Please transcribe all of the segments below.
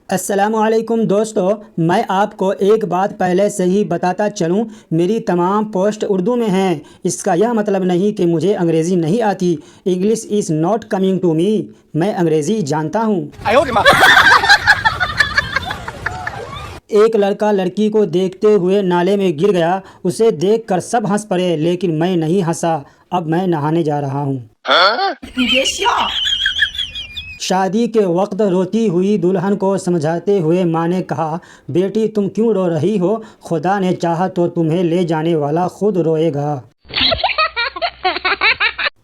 السلام علیکم دوستو، میں آپ کو ایک بات پہلے سے ہی بتاتا چلوں، میری تمام پوسٹ اردو میں ہیں۔ اس کا یہ مطلب نہیں کہ مجھے انگریزی نہیں آتی۔ English is not coming to me. میں انگریزی جانتا ہوں۔ ایک لڑکا لڑکی کو دیکھتے ہوئے نالے میں گر گیا۔ اسے دیکھ کر سب ہنس پڑے لیکن میں نہیں ہنسا۔ اب میں نہانے جا رہا ہوں۔ شادی کے وقت روتی ہوئی دلہن کو سمجھاتے ہوئے ماں نے کہا، بیٹی تم کیوں رو رہی ہو؟ خدا نے چاہا تو تمہیں لے جانے والا خود روئے گا۔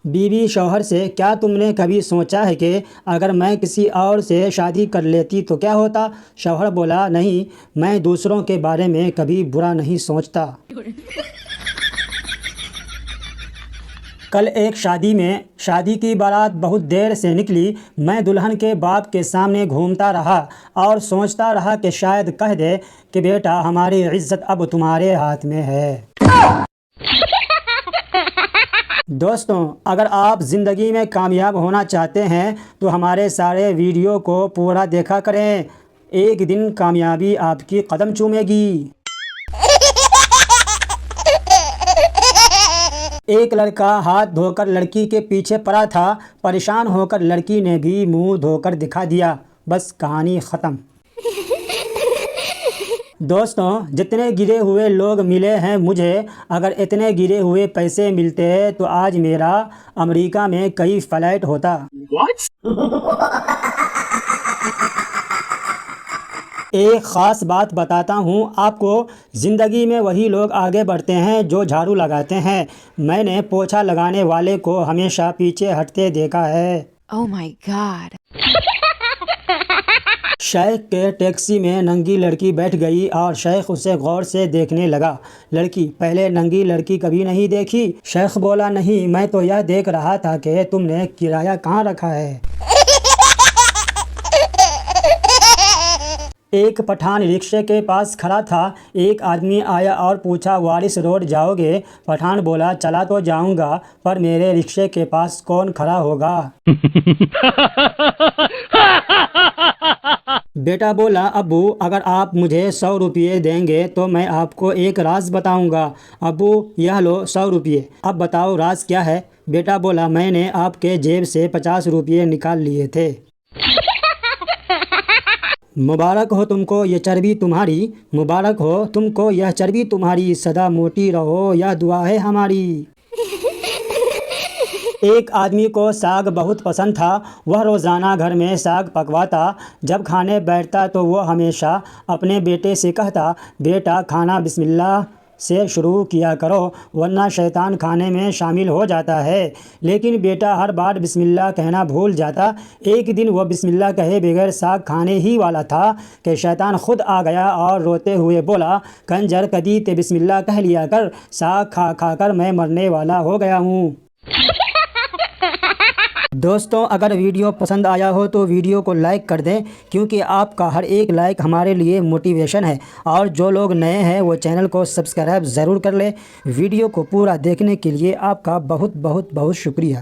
بیوی شوہر سے، کیا تم نے کبھی سوچا ہے کہ اگر میں کسی اور سے شادی کر لیتی تو کیا ہوتا؟ شوہر بولا، نہیں، میں دوسروں کے بارے میں کبھی برا نہیں سوچتا۔ کل ایک شادی میں شادی کی بارات بہت دیر سے نکلی۔ میں دلہن کے باپ کے سامنے گھومتا رہا اور سوچتا رہا کہ شاید کہہ دے کہ بیٹا ہماری عزت اب تمہارے ہاتھ میں ہے۔ دوستوں، اگر آپ زندگی میں کامیاب ہونا چاہتے ہیں تو ہمارے سارے ویڈیو کو پورا دیکھا کریں۔ ایک دن کامیابی آپ کی قدم چومے گی۔ ایک لڑکا ہاتھ دھو کر لڑکی کے پیچھے پڑا تھا۔ پریشان ہو کر لڑکی نے بھی منہ دھو کر دکھا دیا۔ بس کہانی ختم۔ دوستوں، جتنے گرے ہوئے لوگ ملے ہیں مجھے، اگر اتنے گرے ہوئے پیسے ملتے تو آج میرا امریکہ میں کئی فلائٹ ہوتا۔ ایک خاص بات بتاتا ہوں آپ کو، زندگی میں وہی لوگ آگے بڑھتے ہیں جو جھاڑو لگاتے ہیں۔ میں نے پوچھا لگانے والے کو ہمیشہ پیچھے ہٹتے دیکھا ہے۔ Oh my God! شیخ کے ٹیکسی میں ننگی لڑکی بیٹھ گئی اور شیخ اسے غور سے دیکھنے لگا۔ لڑکی، پہلے ننگی لڑکی کبھی نہیں دیکھی؟ شیخ بولا، نہیں، میں تو یہ دیکھ رہا تھا کہ تم نے کرایہ کہاں رکھا ہے۔ ایک پٹھان رکشے کے پاس کھڑا تھا۔ ایک آدمی آیا اور پوچھا، وارث روڈ جاؤ گے؟ پٹھان بولا، چلا تو جاؤں گا، پر میرے رکشے کے پاس کون کھڑا ہوگا؟ بیٹا بولا، ابو اگر آپ مجھے 100 روپے دیں گے تو میں آپ کو ایک راز بتاؤں گا۔ ابو، یہ لو 100 روپے، اب بتاؤ راز کیا ہے؟ بیٹا بولا، میں نے آپ کے جیب سے 50 روپے نکال لیے تھے۔ مبارک ہو تم کو یہ چربی تمہاری، مبارک ہو تم کو یہ چربی تمہاری، سدا موٹی رہو یہ دعا ہے ہماری۔ ایک آدمی کو ساگ بہت پسند تھا۔ وہ روزانہ گھر میں ساگ پکواتا۔ جب کھانے بیٹھتا تو وہ ہمیشہ اپنے بیٹے سے کہتا، بیٹا کھانا بسم اللہ سے شروع کیا کرو ورنہ شیطان کھانے میں شامل ہو جاتا ہے۔ لیکن بیٹا ہر بار بسم اللہ کہنا بھول جاتا۔ ایک دن وہ بسم اللہ کہے بغیر ساگ کھانے ہی والا تھا کہ شیطان خود آ گیا اور روتے ہوئے بولا، کنجر کدی تے بسم اللہ کہہ لیا کر، ساگ کھا کھا کر میں مرنے والا ہو گیا ہوں۔ دوستوں، اگر ویڈیو پسند آیا ہو تو ویڈیو کو لائک کر دیں، کیونکہ آپ کا ہر ایک لائک ہمارے لیے موٹیویشن ہے۔ اور جو لوگ نئے ہیں وہ چینل کو سبسکرائب ضرور کر لیں۔ ویڈیو کو پورا دیکھنے کے لیے آپ کا بہت بہت بہت شکریہ۔